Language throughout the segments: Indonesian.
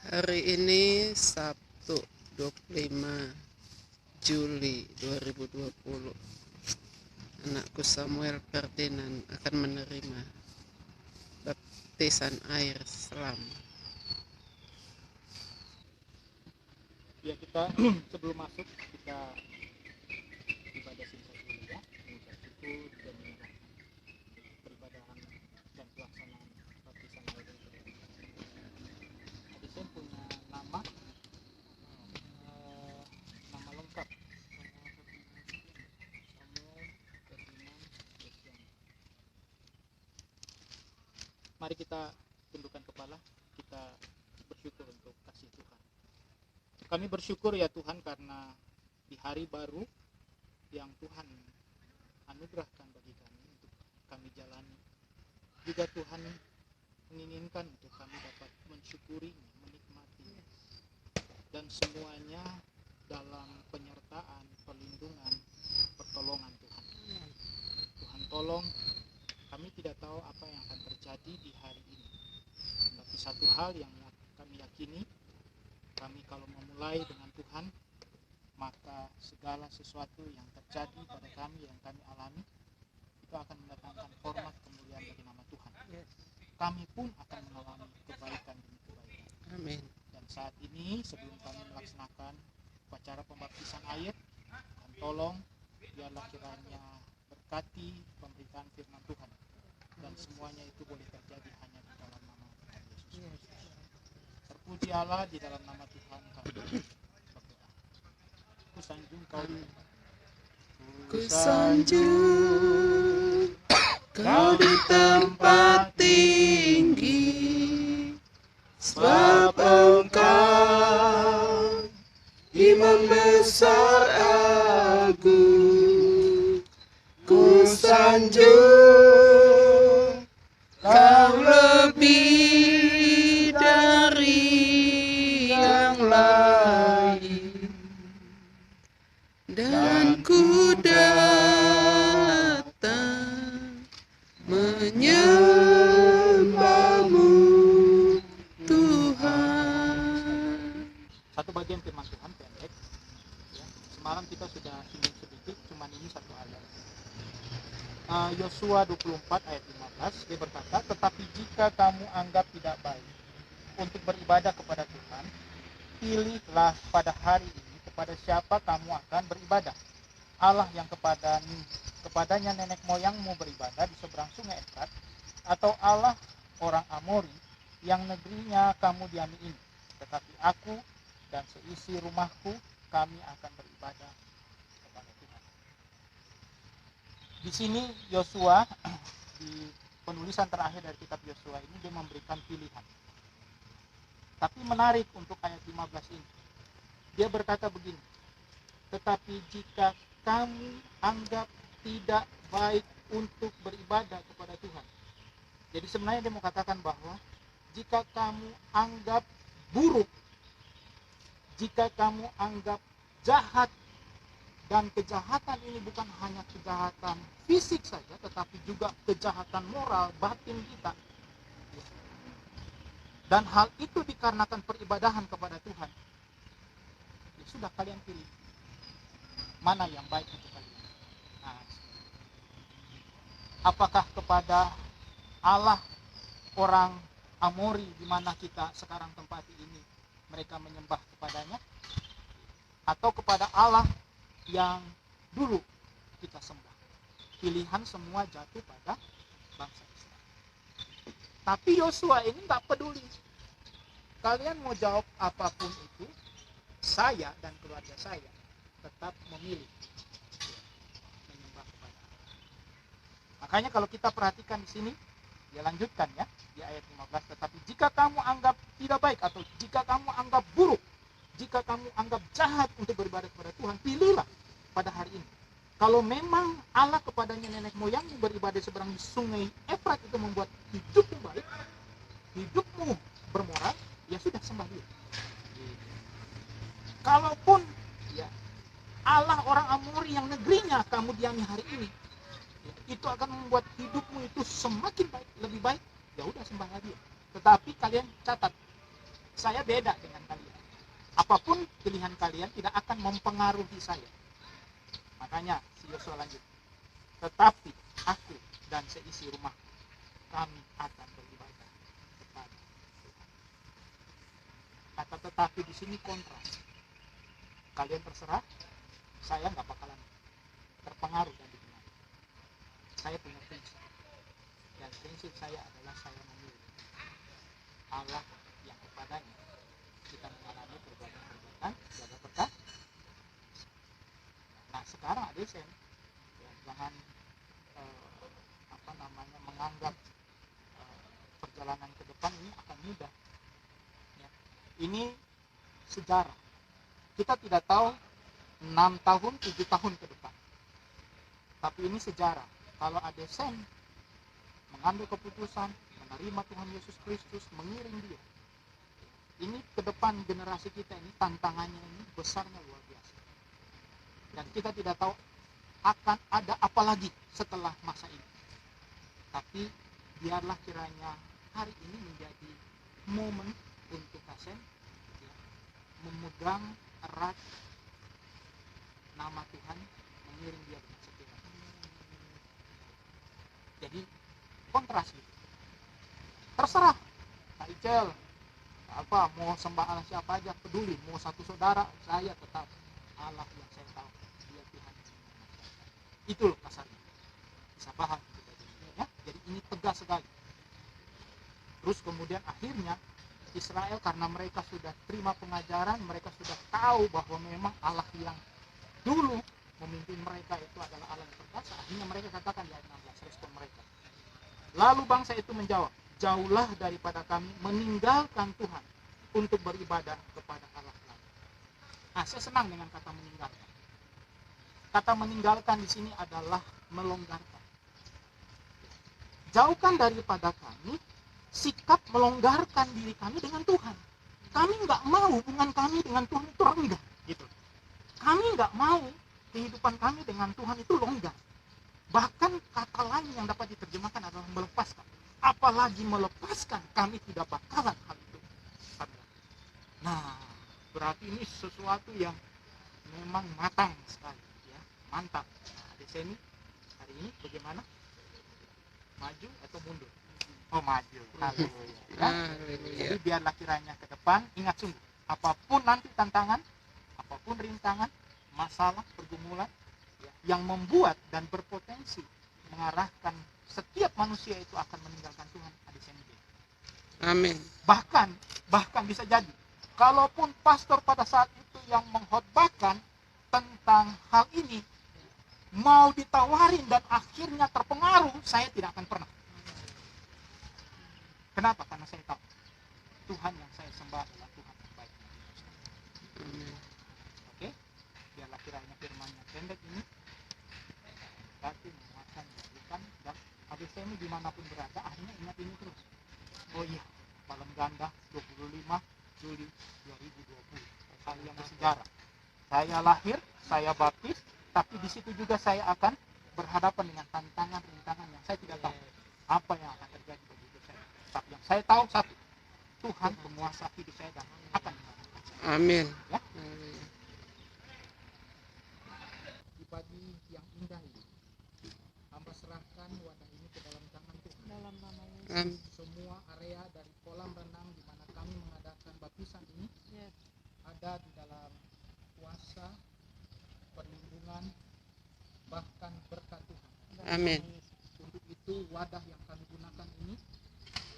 Hari ini Sabtu 25 Juli 2020. Anakku Samuel Ferdinand akan menerima baptisan air selam. Ya, kita sebelum masuk kita ibadah singkat dulu ya, mengucap syukur dan menyerahkan peribadahan dan pelaksanaan baptisan air ini. Adik saya punya nama lengkap Samuel Ferdinand Desian. Mari kita tundukkan kepala, kita bersyukur untuk kasih Tuhan. Kami bersyukur ya Tuhan karena di hari baru yang Tuhan anugerahkan bagi kami untuk kami jalani. Juga Tuhan menginginkan untuk kami dapat mensyukurinya, menikmatinya. Dan semuanya dalam penyertaan, perlindungan, pertolongan Tuhan. Tuhan tolong, kami tidak tahu apa yang akan terjadi di hari ini. Tapi satu hal yang kami yakini, kami kalau memulai dengan Tuhan, maka segala sesuatu yang terjadi pada kami, yang kami alami, itu akan mendatangkan hormat kemuliaan bagi nama Tuhan. Kami pun akan mengalami kebaikan demi kebaikan. Amin. Dan saat ini sebelum kami melaksanakan upacara pembaptisan air, Tuhan tolong biarlah kiranya berkati pemberitaan firman Tuhan. Dan semuanya itu boleh terjadi hanya di dalam nama Tuhan Yesus. Terpuji Allah, di dalam nama Tuhan kami berdoa. Kusanjung kau, Kusanjung kau di tempat tinggi, sebab Engkau Imam besar agung. Kusanjung kau lebih dari yang lain, dan ku datang menyembahmu Tuhan. satu bagian firman Tuhan pendek ya. Semalam kita sudah singgung sedikit, cuman ini satu ayat. Yosua 24 ayat 15, dia berkata, tetapi jika kamu anggap tidak baik untuk beribadah kepada Tuhan, pilihlah pada hari ini kepada siapa kamu akan beribadah. Allah yang kepadanya nenek moyangmu beribadah di seberang sungai Efrat, atau Allah orang Amori yang negerinya kamu diami ini. Tetapi aku dan seisi rumahku, kami akan beribadah kepada Tuhan. Di sini Yosua, di penulisan terakhir dari kitab Yosua ini, dia memberikan pilihan. Tapi menarik untuk ayat 15 ini. Dia berkata begini, tetapi jika kamu anggap tidak baik untuk beribadah kepada Tuhan. Jadi sebenarnya dia mau katakan bahwa jika kamu anggap buruk, jika kamu anggap jahat, dan kejahatan ini bukan hanya kejahatan fisik saja, tetapi juga kejahatan moral batin kita. Dan hal itu dikarenakan peribadahan kepada Tuhan. Ya sudah, kalian pilih mana yang baik untuk kalian. Nah, apakah kepada Allah orang Amori di mana kita sekarang tempati ini mereka menyembah kepadanya, atau kepada Allah yang dulu kita sembah? Pilihan semua jatuh pada bangsa Israel. Tapi Yosua ini nggak peduli. Kalian mau jawab apapun itu, saya dan keluarga saya tetap memilih menyembah kepada Allah. Makanya kalau kita perhatikan di sini, dia lanjutkan ya di ayat 15. Tetapi jika kamu anggap tidak baik, atau jika kamu anggap buruk, jika kamu anggap jahat untuk beribadah kepada Tuhan, pilihlah pada hari ini. Kalau memang Allah kepadanya nenek moyangmu beribadah seberang sungai Efrat itu membuat hidupmu baik, hidupmu bermoral, ya sudah, sembah dia. Kalaupun ya Allah orang Amori yang negerinya kamu diami hari ini, ya, itu akan membuat hidupmu itu semakin baik, lebih baik, ya udah, sembahlah dia. Tetapi kalian catat, Saya beda dengan kalian. Apapun pilihan kalian tidak akan mempengaruhi saya. Makanya si Yosua lanjut. Tetapi aku dan seisi rumah kami akan beribadah kepada Tuhan. Kata tetapi di sini kontras. Kalian terserah, saya nggak bakalan terpengaruh dan dipengaruhi. Saya punya prinsip. Dan prinsip saya adalah saya memilih Allah yang kepadanya kita mengalami perbuatan jaga perkara. Nah sekarang ADSM ya, jangan menganggap perjalanan ke depan ini akan mudah. Ya. Ini sejarah. Kita tidak tahu 6 tahun, 7 tahun ke depan. Tapi ini sejarah. Kalau ADSM mengambil keputusan, menerima Tuhan Yesus Kristus, mengiring dia. Ini ke depan generasi kita ini, tantangannya ini besarnya luar biasa. Dan kita tidak tahu akan ada apa lagi setelah masa ini. Tapi biarlah kiranya hari ini menjadi momen untuk ASEM ya, memegang erat nama Tuhan, mengiring dia dengan setia. Jadi kontras gitu. Terserah Kak Icel apa mau sembah Allah siapa aja peduli, mau satu saudara, saya tetap Allah yang saya tahu dia Tuhan. Itu loh kasarnya. Bisa paham kita ya. Jadi ini tegas sekali. Terus kemudian akhirnya Israel karena mereka sudah terima pengajaran, mereka sudah tahu bahwa memang Allah yang dulu memimpin mereka itu adalah Allah yang perkasa. Akhirnya mereka katakan di ayat 16 respon mereka. Lalu bangsa itu menjawab, jauhlah daripada kami meninggalkan Tuhan untuk beribadah kepada Allah lain. Nah, saya senang dengan kata meninggalkan. Kata meninggalkan di sini adalah melonggarkan. Jauhkan daripada kami sikap melonggarkan diri kami dengan Tuhan. Kami nggak mau hubungan kami dengan Tuhan itu renggang, gitu. Kami nggak mau kehidupan kami dengan Tuhan itu longgar. Bahkan kata lain yang dapat diterjemahkan adalah melepaskan. Apalagi melepaskan, kami tidak bakalan hal itu. Nah, berarti ini sesuatu yang memang matang sekali, ya, mantap. Nah, di sini hari ini bagaimana? Maju atau mundur? Oh, maju. Haleluya. Ya? Jadi biarlah kiranya ke depan ingat sungguh, apapun nanti tantangan, apapun rintangan, masalah, pergumulan yang membuat dan berpotensi mengarahkan setiap manusia itu akan meninggalkan Tuhan, ada sendiri. Amin. Bahkan bisa jadi kalaupun pastor pada saat itu yang mengkhotbahkan tentang hal ini mau ditawarin dan akhirnya terpengaruh, saya tidak akan pernah. Kenapa? Karena saya tahu Tuhan yang saya sembah adalah Tuhan yang baik. Oke, biarlah kiranya firman-Nya pendek ini tapi menguatkan, menjadikan dan habis ini dimanapun berada akhirnya ingat ini terus. Oh iya, malam ganda 25 Juli 2020 hal yang bersejarah. Saya lahir, saya baptis, tapi di situ juga saya akan berhadapan dengan tantangan-rintangan yang saya tidak tahu apa yang akan terjadi bagi hidup saya. Tapi yang saya tahu satu, Tuhan penguasa hidup saya dan akan menyelamatkan saya. Amin. Ya? Di pagi yang indah ini, hamba serahkan wadah ini ke dalam tangan Tuhan. Dalam nama Yesus. Semua area dari kolam renang di mana kami mengadakan baptisan ini Yes. ada di dalam kuasa, perlindungan, bahkan berkat Tuhan. Amin. Untuk itu wadah yang kami gunakan ini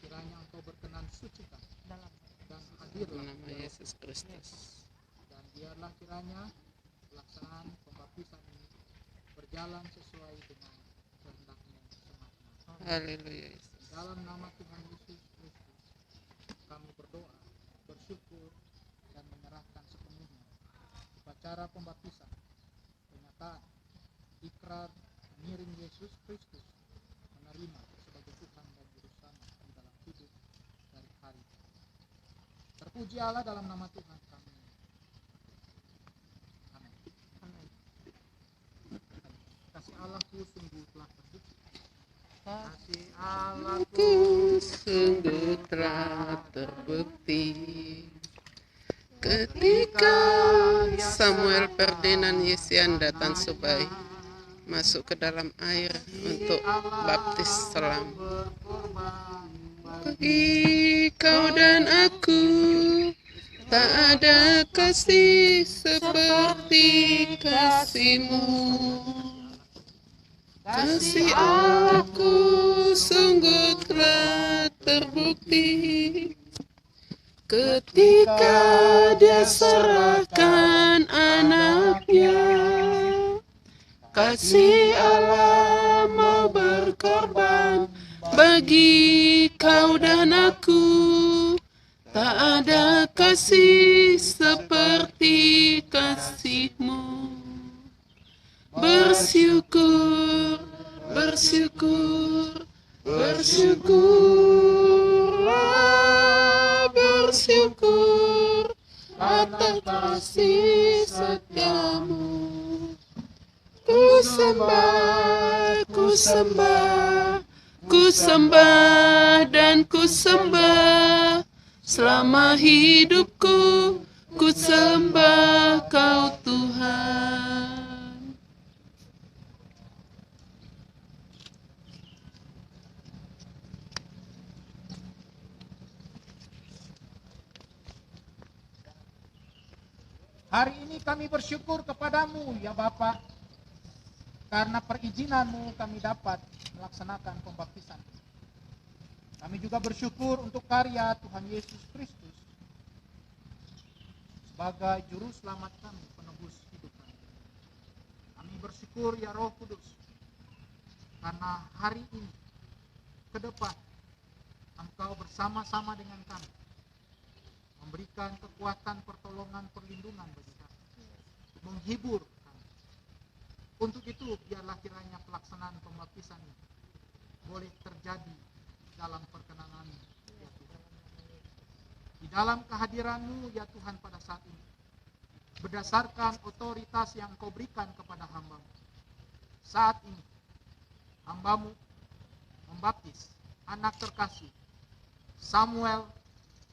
kiranya Engkau berkenan sucikan Dalam dan Dalam hadirlah nama Yesus Kristus. dan biarlah kiranya pelaksanaan pembaptisan ini berjalan sesuai dengan kehendak-Nya semata. Haleluya Yesus. Dalam nama Tuhan Yesus Kristus kami berdoa, bersyukur dan menyerahkan sepenuhnya upacara pembaptisan, pernyataan, ikrar mengiring Yesus Kristus, menerima sebagai Tuhan dan Juru Selamat di dalam hidup dari hari ini. Terpuji Allah dalam nama Tuhan kami. Amin. Amin. Kasih Allahku sungguh telah terbukti. Kasih Ku Allahku sungguh telah terbukti. Ketika Samuel Ferdinand Yesian datang Subai masuk ke dalam air untuk baptis selam. Bagi kau dan aku tak ada kasih seperti kasih-Mu. Kasih aku sungguh telah terbukti ketika Dia serahkan anaknya. Kasih Allah mau berkorban bagi kau dan aku. Tak ada kasih seperti kasih-Mu. Bersyukur, bersyukur, bersyukurlah, bersyukur atas kasih setia-Mu. Ku sembah, ku sembah, ku sembah dan ku sembah. Selama hidupku, ku sembah Kau Tuhan. Hari ini kami bersyukur kepadamu ya Bapa, karena perizinan-Mu kami dapat melaksanakan pembaptisan. Kami juga bersyukur untuk karya Tuhan Yesus Kristus sebagai juru selamat kami, penebus hidup kami. Kami bersyukur ya Roh Kudus, karena hari ini ke depan Engkau bersama-sama dengan kami, memberikan kekuatan, pertolongan, perlindungan bagi kami, menghibur kami. Untuk itu biarlah kiranya pelaksanaan pembaptisan ini boleh terjadi dalam perkenan-Mu ya Tuhan. Di dalam kehadiran-Mu ya Tuhan pada saat ini, berdasarkan otoritas yang Kau berikan kepada hamba-Mu, saat ini hamba-Mu membaptis anak terkasih Samuel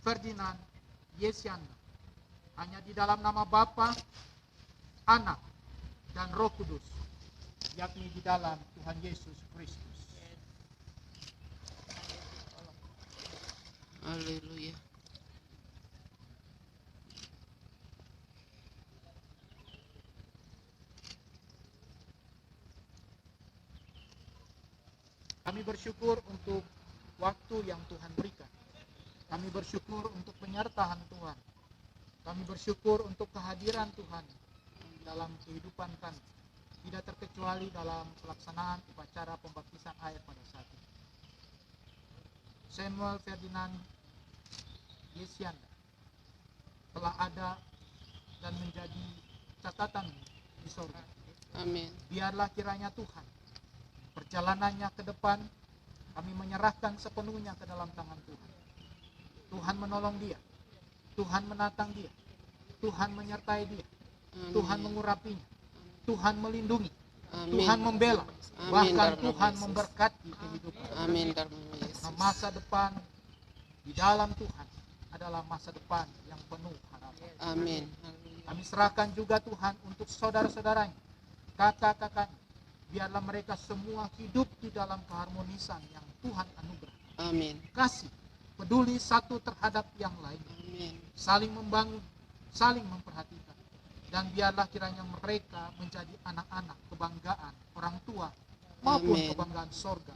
Ferdinand Yesianda, hanya di dalam nama Bapa, Anak, dan Roh Kudus, yakni di dalam Tuhan Yesus Kristus. Haleluya. Kami bersyukur untuk waktu yang Tuhan berikan. Kami bersyukur untuk penyertaan Tuhan. Kami bersyukur untuk kehadiran Tuhan dalam kehidupan kami, tidak terkecuali dalam pelaksanaan upacara pembaptisan air pada saat ini. Samuel Ferdinand Yesianda telah ada dan menjadi catatan di surga. Amin. Biarlah kiranya Tuhan, perjalanannya ke depan kami menyerahkan sepenuhnya ke dalam tangan Tuhan. Tuhan menolong dia, Tuhan menatang dia, Tuhan menyertai dia, Amin. Tuhan mengurapinya, Tuhan melindungi, Amin. Tuhan membela, Amin. bahkan Dalam Tuhan Yesus. memberkati kehidupan. Amin dalam nama Yesus. Nah, masa depan di dalam Tuhan adalah masa depan yang penuh harapan. Amin. Kami serahkan juga Tuhan untuk saudara-saudaranya, kakak-kakaknya, biarlah mereka semua hidup di dalam keharmonisan yang Tuhan anugerah. Amin. Kasih, peduli satu terhadap yang lain, Amin. saling membangun, saling memperhatikan, dan biarlah kiranya mereka menjadi anak-anak kebanggaan orang tua maupun Amin. kebanggaan sorga